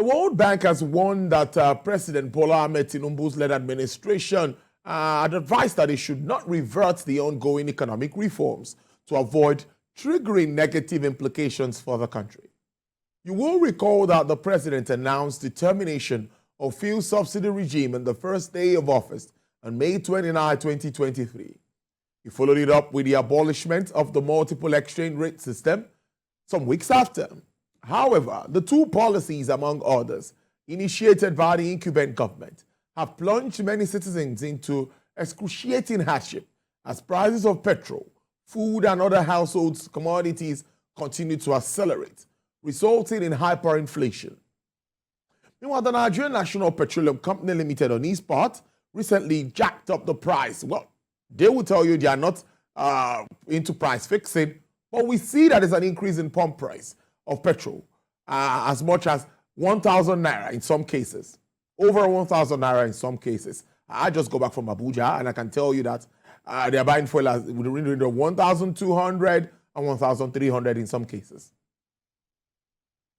The World Bank has warned that President Bola Ahmed Tinubu's led administration had advised that it should not revert the ongoing economic reforms to avoid triggering negative implications for the country. You will recall that the president announced the termination of fuel subsidy regime on the first day of office on May 29, 2023. He followed it up with the abolishment of the multiple exchange rate system some weeks after. However, the two policies, among others, initiated by the incumbent government, have plunged many citizens into excruciating hardship as prices of petrol, food, and other household commodities continue to accelerate, resulting in hyperinflation. Meanwhile, the Nigerian National Petroleum Company Limited, on its part, recently jacked up the price. Well, they will tell you they are not into price fixing, but we see that there's an increase in pump price of petrol, as much as 1,000 naira in some cases, over 1,000 naira in some cases. I just go back from Abuja and I can tell you that they are buying fuel at 1,200 and 1,300 in some cases.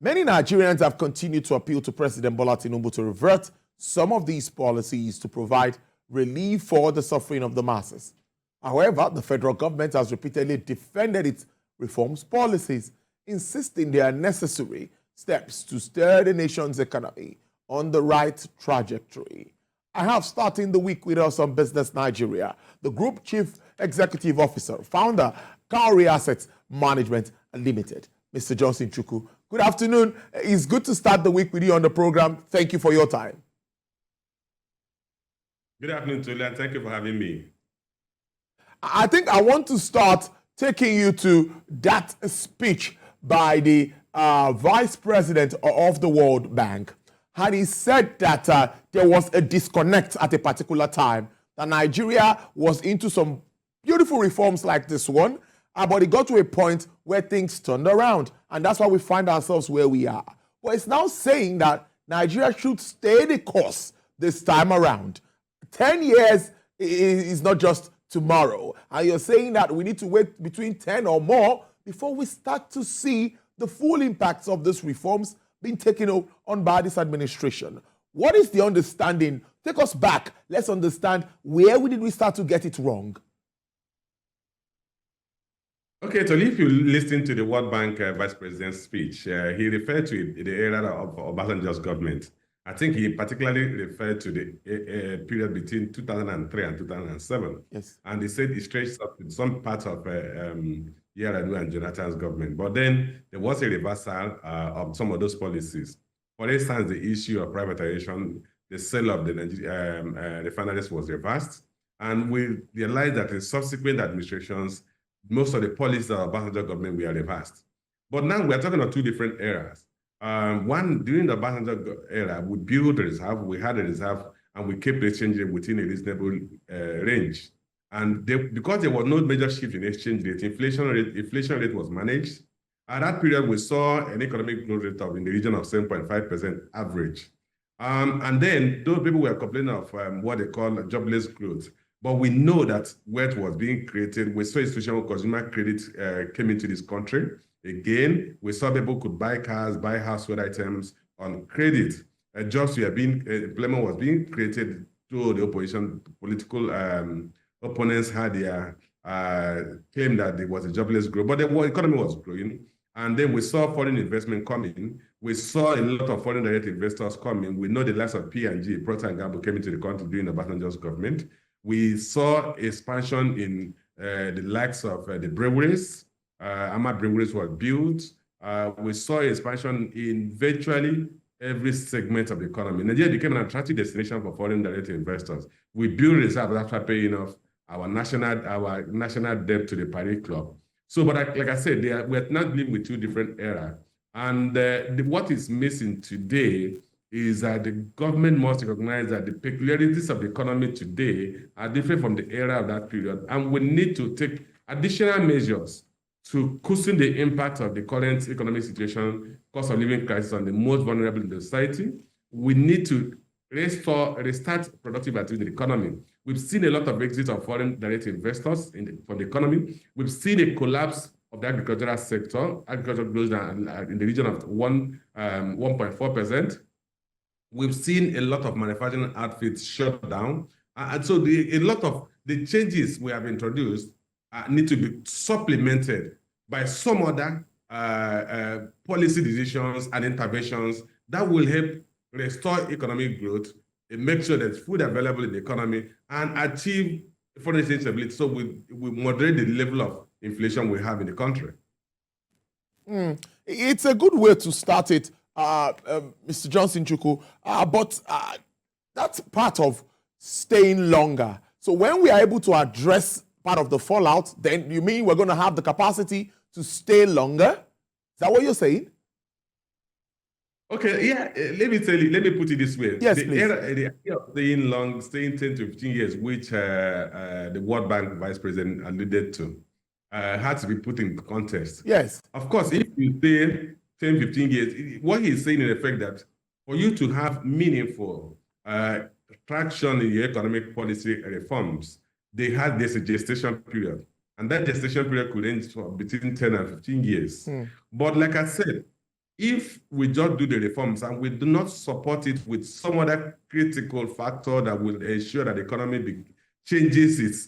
Many Nigerians have continued to appeal to President Bola Tinubu to revert some of these policies to provide relief for the suffering of the masses. However, the federal government has repeatedly defended its reforms policies, insisting they are necessary steps to steer the nation's economy on the right trajectory. I have, starting the week with us on Business Nigeria, the Group Chief Executive Officer, founder, Cowrie Assets Management Limited, Mr. Johnson Chukwu. Good afternoon. It's good to start the week with you on the program. Thank you for your time. Good afternoon, Tolu, and thank you for having me. I think I want to start taking you to that speech by the Vice President of the World Bank. Had he said that there was a disconnect at a particular time, that Nigeria was into some beautiful reforms like this one, but it got to a point where things turned around, and that's why we find ourselves where we are. But it's now saying that Nigeria should stay the course this time around. 10 years is not just tomorrow, and you're saying that we need to wait between 10 or more before we start to see the full impacts of these reforms being taken on by this administration. What is the understanding? Take us back. Let's understand, where did we start to get it wrong? Okay, so if you listen to the World Bank Vice President's speech, he referred to the era of Obasanjo's government. I think he particularly referred to the period between 2003 and 2007. Yes. And he said it stretched up in some parts of Yar'Adua and Jonathan's government. But then there was a reversal of some of those policies. For instance, the issue of privatization, the sale of the refineries was reversed. And we realized that in subsequent administrations, most of the policies of the Obasanjo government were reversed. But now we're talking of two different eras. One, during the Obasanjo era, we built a reserve, we had a reserve, and we kept the exchange rate within a reasonable range. And because there was no major shift in exchange rate, inflation rate was managed. At that period, we saw an economic growth rate of in the region of 7.5% average. And then those people were complaining of what they call jobless growth. But we know that wealth was being created. We saw institutional consumer credit came into this country. Again, we saw people could buy cars, buy household items on credit. Jobs were being, employment was being created through the opposition. Political opponents had their claim that there was a jobless growth, but the economy was growing. And then we saw foreign investment coming. We saw a lot of foreign direct investors coming. We know the likes of P&G, Procter & Gamble came into the country during the Obasanjo's government. We saw expansion in the likes of the breweries. Ahmad breweries were built. We saw expansion in virtually every segment of the economy. Nigeria became an attractive destination for foreign direct investors. We built reserves after paying off our national debt to the Paris Club. So, but like I said, we're not living with two different eras. And what is missing today is that the government must recognize that the peculiarities of the economy today are different from the era of that period. And we need to take additional measures to cushion the impact of the current economic situation, cost of living crisis on the most vulnerable in the society. We need to restart productive activity in the economy. We've seen a lot of exit of foreign direct investors from the economy. We've seen a collapse of the agricultural sector. Agriculture grows down in the region of 1.4%. We've seen a lot of manufacturing outfits shut down. And so a lot of the changes we have introduced need to be supplemented by some other policy decisions and interventions that will help restore economic growth and make sure there's food available in the economy and achieve foreign exchange stability, so we moderate the level of inflation we have in the country. It's a good way to start it, Mr. Johnson Chukwu, but that's part of staying longer. So when we are able to address part of the fallout, then you mean we're going to have the capacity to stay longer? Is that what you're saying? Okay, yeah, let me tell you, let me put it this way. Yes, the please. idea of staying long, staying 10 to 15 years, which the World Bank Vice President alluded to, had to be put in context. Yes. Of course, if you stay 10, 15 years, what he's saying in effect that for you to have meaningful traction in your economic policy reforms, there's a gestation period. And that gestation period could end between 10 and 15 years. But like I said, if we just do the reforms and we do not support it with some other critical factor that will ensure that the economy changes its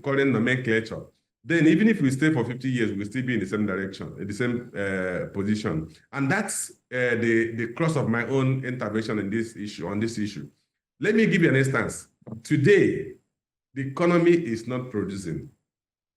current nomenclature, then even if we stay for 50 years, we'll still be in the same direction, in the same position. And that's the crux of my own intervention in this issue, on this issue. Let me give you an instance. Today, the economy is not producing.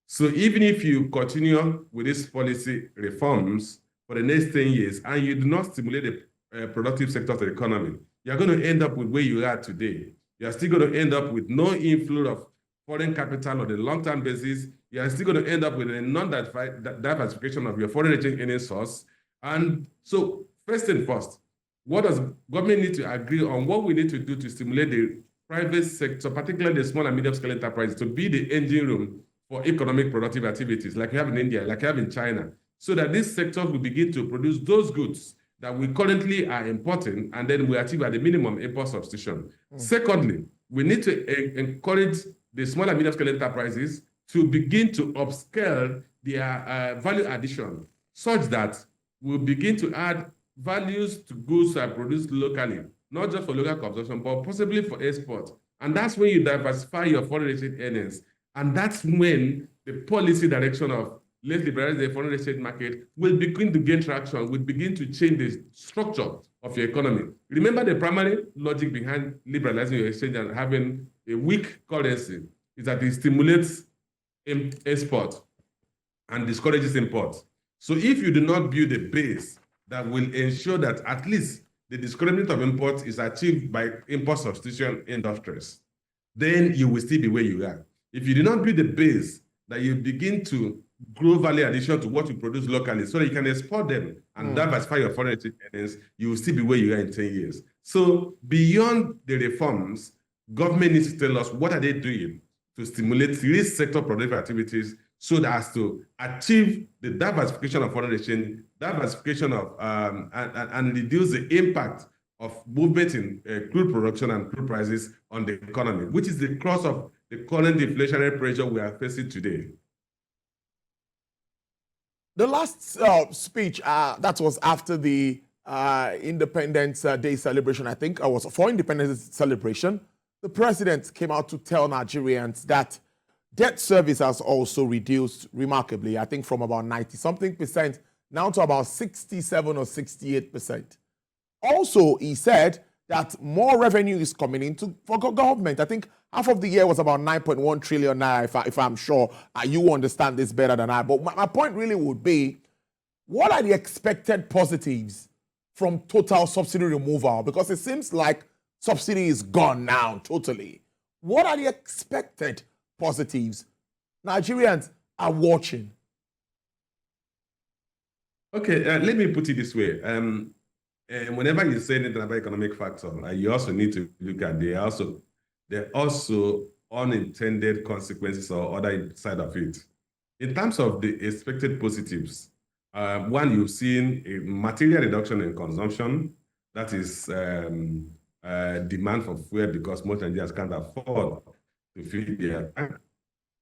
So even if you continue with these policy reforms for the next 10 years and you do not stimulate the productive sector of the economy, you're going to end up with where you are today. You're still going to end up with no inflow of foreign capital on a long-term basis. You're still going to end up with a non-diversification of your foreign exchange earning source. And so first and first, what does government need to agree on what we need to do to stimulate the private sector, particularly the small and medium-scale enterprises, to be the engine room for economic productive activities like we have in India, like we have in China, so that this sector will begin to produce those goods that we currently are importing, and then we achieve at the minimum import substitution. Secondly, we need to encourage the small and medium-scale enterprises to begin to upscale their value addition, such that we'll begin to add values to goods that are produced locally, not just for local consumption, but possibly for export. And that's when you diversify your foreign exchange earnings. And that's when the policy direction of let's liberalize the foreign exchange market will begin to gain traction, will begin to change the structure of your economy. Remember, the primary logic behind liberalizing your exchange and having a weak currency is that it stimulates export and discourages import. So if you do not build a base that will ensure that at least the discouragement of imports is achieved by import substitution industries, then you will still be where you are. If you do not build a base that you begin to grow value addition to what you produce locally so that you can export them and diversify your foreign exchange earnings, you will still be where you are in 10 years. So beyond the reforms, government needs to tell us what are they doing to stimulate these sector productive activities so as to achieve the diversification of foreign exchange, diversification of, and reduce the impact of movement in crude production and crude prices on the economy, which is the cause of the current inflationary pressure we are facing today. The last speech, that was after the Independence Day celebration, I think, was for Independence celebration. The president came out to tell Nigerians that debt service has also reduced remarkably, I think from about 90-something% now to about 67 or 68%. Also, he said that more revenue is coming into for government. I think half of the year was about 9.1 trillion naira, if I'm sure. You understand this better than I. But my point really would be, what are the expected positives from total subsidy removal? Because it seems like subsidy is gone now, totally. What are the expected positives? Nigerians are watching. Okay, let me put it this way. Whenever you say anything about economic factor, you also need to look at there are also unintended consequences or other side of it. In terms of the expected positives, one, you've seen a material reduction in consumption. That is demand for fuel because most Nigerians can't afford to feed their family.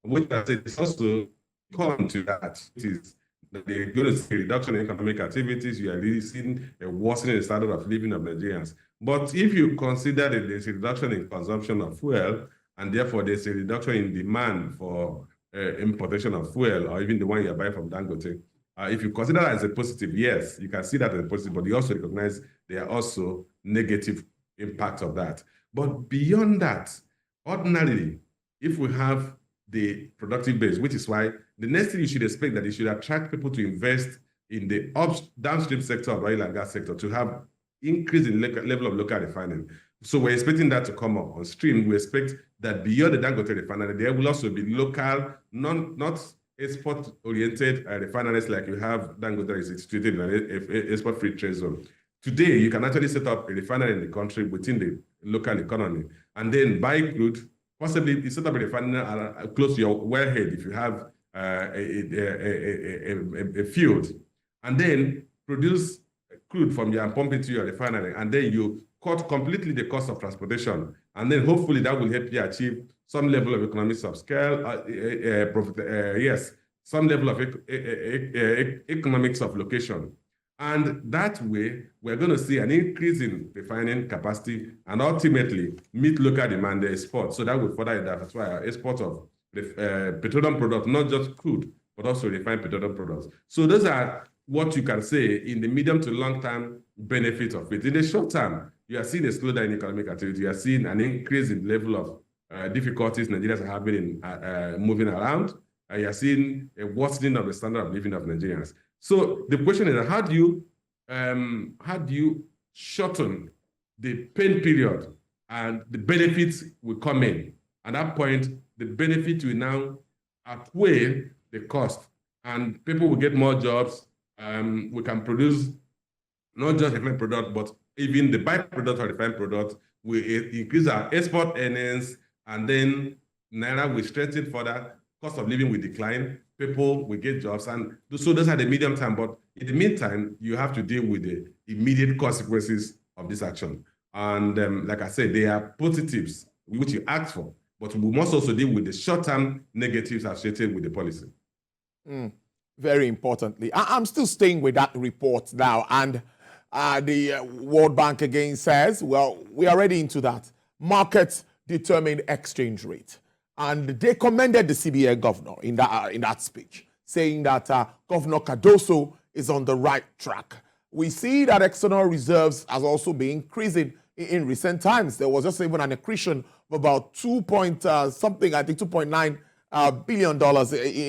Which I said is also come to that. It is that they're going to see a reduction in economic activities. You are really seeing a worsening in the standard of living of Nigerians. But if you consider that there's a reduction in consumption of fuel, and therefore there's a reduction in demand for importation of fuel, or even the one you're buying from Dangote, if you consider that as a positive, yes, you can see that as a positive, but you also recognize there are also negative impacts of that. But beyond that, ordinarily, if we have the productive base, which is why the next thing you should expect that it should attract people to invest in the downstream sector of oil and gas sector to have increase in level of local refining. So we're expecting that to come up on stream. We expect that beyond the Dangote refinery, there will also be local, not export-oriented refineries like you have Dangote is situated in an export-free trade zone. Today, you can actually set up a refinery in the country within the local economy and then buy crude. Possibly, you set up a refinery close to your wellhead if you have a field, and then produce crude from your and pump it to your refinery, and then you cut completely the cost of transportation, and then hopefully that will help you achieve some level of economies of scale, some level of economics of location. And that way, we're going to see an increase in refining capacity and ultimately meet local demand export. So that will further diversify our export of petroleum products, not just crude, but also refined petroleum products. So those are what you can say in the medium to long-term benefit of it. In the short term, you are seeing a slowdown in economic activity. You are seeing an increase in the level of difficulties Nigerians are having in moving around. You are seeing a worsening of the standard of living of Nigerians. So the question is, how do you shorten the pain period and the benefits will come in? At that point, the benefit will now outweigh the cost, and people will get more jobs. We can produce not just refined product, but even the byproduct of refined product will increase our export earnings, and then Naira will strengthen further. Cost of living will decline, people will get jobs, and so those are the medium term. But in the meantime, you have to deal with the immediate consequences of this action. And like I said, there are positives which you asked for, but we must also deal with the short-term negatives associated with the policy. Very importantly, I'm still staying with that report now, and the World Bank again says, well, we are already into that market-determined exchange rate. And they commended the CBN governor in that speech, saying that Governor Cardoso is on the right track. We see that external reserves has also been increasing in recent times. There was just even an accretion of about $2.9 billion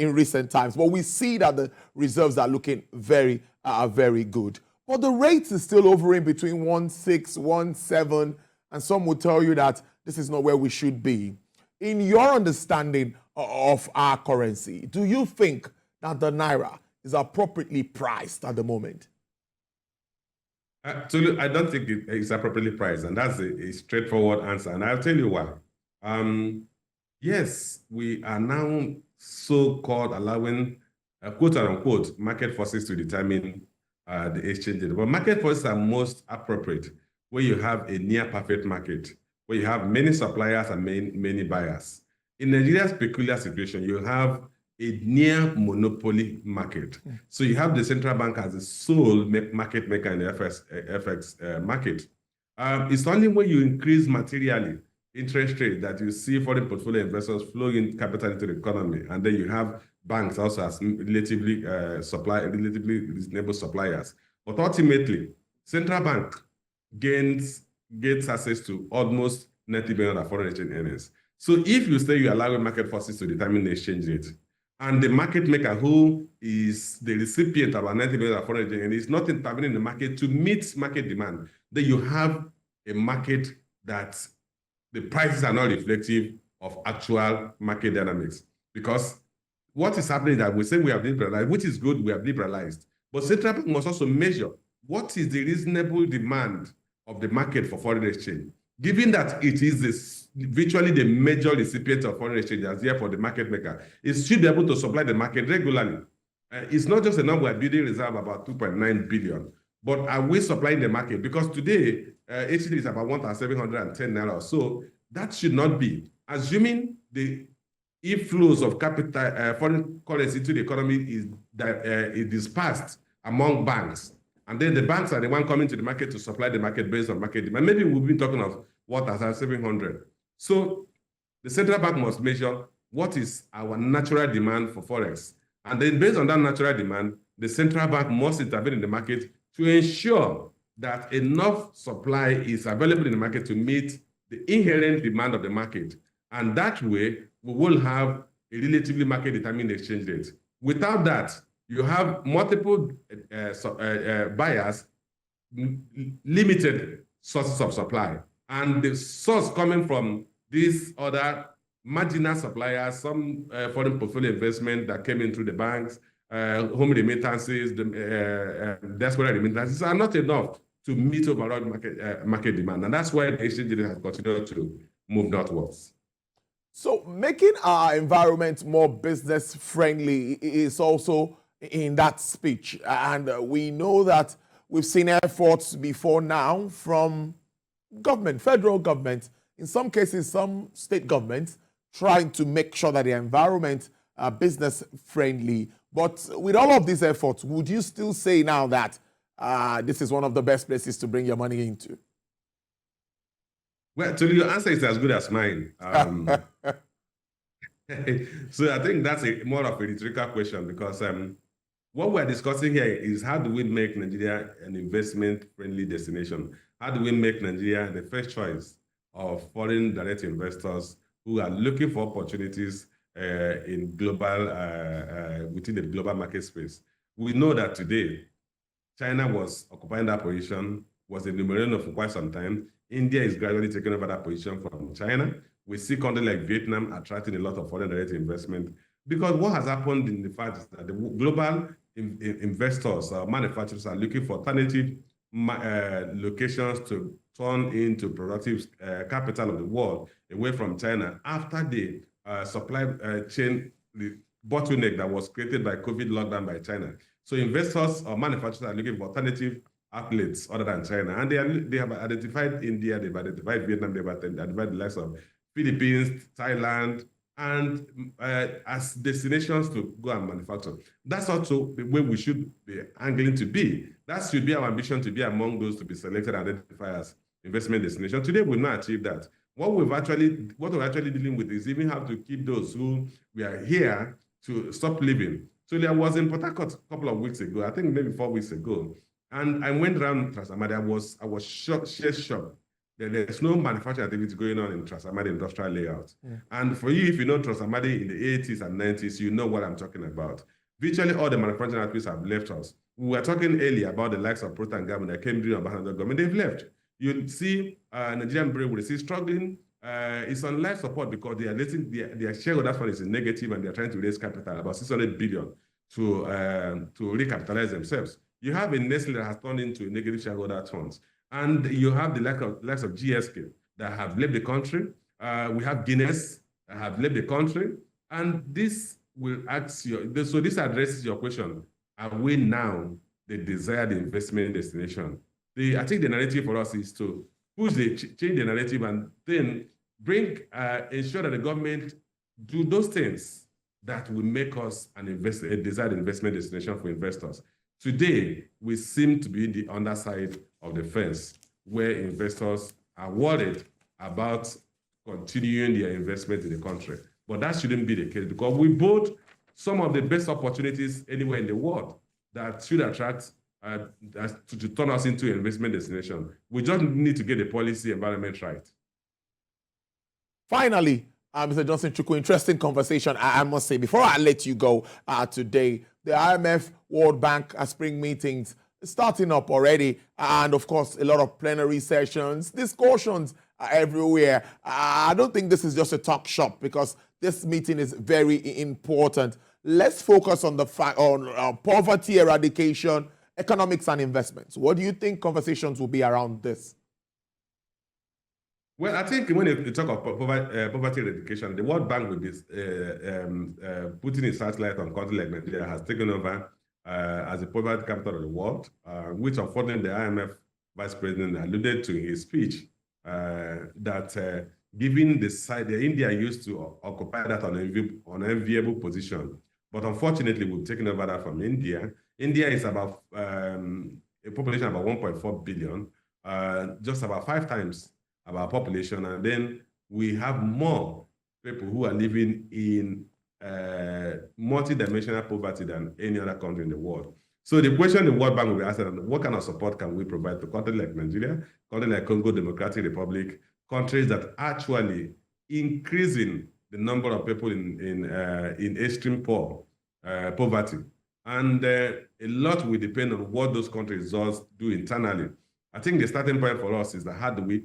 in recent times. But we see that the reserves are looking very, very good. But the rates is still hovering between 1.6, 1.7, and some will tell you that this is not where we should be. In your understanding of our currency, do you think that the Naira is appropriately priced at the moment? Absolutely, I don't think it is appropriately priced, and that's a straightforward answer. And I'll tell you why. Yes, we are now so-called allowing, quote unquote, market forces to determine the exchange rate. But market forces are most appropriate where you have a near perfect market, where you have many suppliers and many buyers. In Nigeria's peculiar situation, you have a near monopoly market. So you have the central bank as the sole market maker in the FX market. It's only when you increase materially interest rate that you see foreign portfolio investors flowing capital into the economy, and then you have banks also as relatively reasonable suppliers. But ultimately, central bank gets access to almost $90 billion of foreign exchange earnings. So if you say you're allowing market forces to determine the exchange rate, and the market maker who is the recipient of our $90 billion of foreign exchange earnings is not intervening in the market to meet market demand, then you have a market that the prices are not reflective of actual market dynamics. Because what is happening is that we say we have liberalized, which is good, we have liberalized. But central bank must also measure what is the reasonable demand of the market for foreign exchange, given that it is virtually the major recipient of foreign exchange as therefore the market maker. It should be able to supply the market regularly. It's not just a number we're building reserve about 2.9 billion, but are we supplying the market? Because today, HCD is about 1,710 naira. So that should not be. Assuming the inflows of capital, foreign currency into the economy is dispersed among banks. And then the banks are the one coming to the market to supply the market based on market demand. Maybe we've been talking of what as 700. So the central bank must measure what is our natural demand for forex. And then based on that natural demand, the central bank must intervene in the market to ensure that enough supply is available in the market to meet the inherent demand of the market. And that way, we will have a relatively market-determined exchange rate. Without that, you have multiple buyers, limited sources of supply. And the source coming from these other marginal suppliers, some foreign portfolio investment that came in through the banks, home remittances, diaspora remittances are not enough to meet overall market demand. And that's why the exchange rate has continued to move northwards. So making our environment more business friendly is also in that speech. And we know that we've seen efforts before now from government, federal government, in some cases, some state governments trying to make sure that the environment are business friendly. But with all of these efforts, would you still say now that this is one of the best places to bring your money into? Well, so your answer is as good as mine. So I think that's more of a rhetorical question, because what we're discussing here is how do we make Nigeria an investment-friendly destination? How do we make Nigeria the first choice of foreign direct investors who are looking for opportunities in global, within the global market space? We know that today, China was occupying that position, was the number one for quite some time. India is gradually taking over that position from China. We see countries like Vietnam attracting a lot of foreign direct investment, because what has happened in the fact is that the global investors, manufacturers are looking for alternative locations to turn into productive capital of the world away from China after the supply chain bottleneck that was created by COVID lockdown by China. So investors or manufacturers are looking for alternative outlets other than China. And they have identified India, they've identified Vietnam, they've identified the likes of Philippines, Thailand, and as destinations to go and manufacture. That's also the way we should be angling to be. That should be our ambition, to be among those to be selected and identified as investment destination. Today, we've not achieved that. What we're actually dealing with is even how to keep those who we are here to stop living. So there was in Port Harcourt a couple of weeks ago, I think maybe 4 weeks ago, and I went around Transamadi. I was shocked. There's no manufacturing activity going on in Transamadi industrial layout. Yeah. And for you, if you know Transamadi in the 80s and 90s, you know what I'm talking about. Virtually all the manufacturing activities have left us. We were talking earlier about the likes of Procter & Gamble that came during the government. They've left. You see Nigerian brewery is struggling. It's on life support because they are letting their shareholders fund is negative, and they're trying to raise capital, about 600 billion, to recapitalize themselves. You have a Nestle that has turned into negative shareholder funds. And you have the likes of GSK that have left the country. We have Guinness that have left the country. And this will ask you, so this addresses your question. Are we now the desired investment destination? I think the narrative for us is to change the narrative, and then ensure that the government do those things that will make us a desired investment destination for investors. Today, we seem to be in the underside of the fence, where investors are worried about continuing their investment in the country. But that shouldn't be the case, because we bought some of the best opportunities anywhere in the world that should attract to turn us into an investment destination. We just need to get the policy environment right. Finally, Mr. Johnson Chukwu, interesting conversation, I must say. Before I let you go today, the IMF, World Bank spring meetings starting up already, and of course, a lot of plenary sessions, discussions everywhere. I don't think this is just a talk shop, because this meeting is very important. Let's focus on the poverty eradication, economics, and investments. What do you think conversations will be around this? Well, I think when you talk of poverty eradication, the World Bank, with this putting its satellite on countries like Nigeria, has taken over as the poverty capital of the world, which unfortunately the IMF vice president alluded to in his speech, that given the side that India used to occupy that unenviable position. But unfortunately, we've taken over that from India. India is about a population of about 1.4 billion, just about 5 times our population. And then we have more people who are living in multi-dimensional poverty than any other country in the world. So the question the World Bank will be asking, what kind of support can we provide to countries like Nigeria, countries like Congo Democratic Republic, countries that actually increasing the number of people in extreme poverty. And a lot will depend on what those countries do internally. I think the starting point for us is that how do we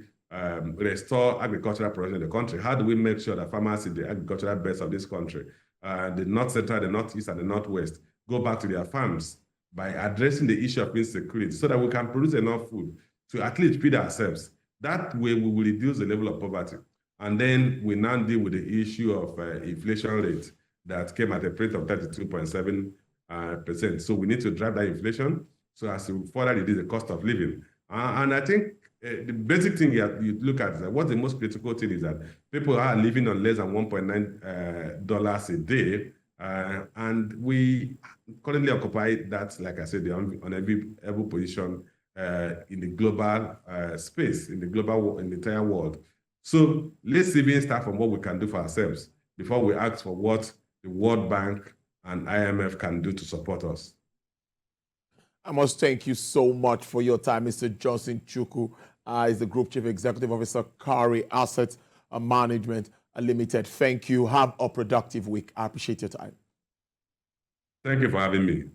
restore agricultural production in the country? How do we make sure that farmers in the agricultural base of this country, the North Central, the Northeast, and the Northwest, go back to their farms by addressing the issue of insecurity so that we can produce enough food to at least feed ourselves. That way we will reduce the level of poverty. And then we now deal with the issue of inflation rate that came at a rate of 32.7%. So we need to drive that inflation so as to further reduce the cost of living. And I think the basic thing you look at is that what the most critical thing is that people are living on less than $1.9 a day. And we currently occupy that, like I said, the unenviable position in the global space, in the entire world. So let's even start from what we can do for ourselves before we ask for what the World Bank and IMF can do to support us. I must thank you so much for your time, Mr. Johnson Chukwu, is the Group Chief Executive Officer, Kari Asset Management Limited. Thank you. Have a productive week. I appreciate your time. Thank you for having me.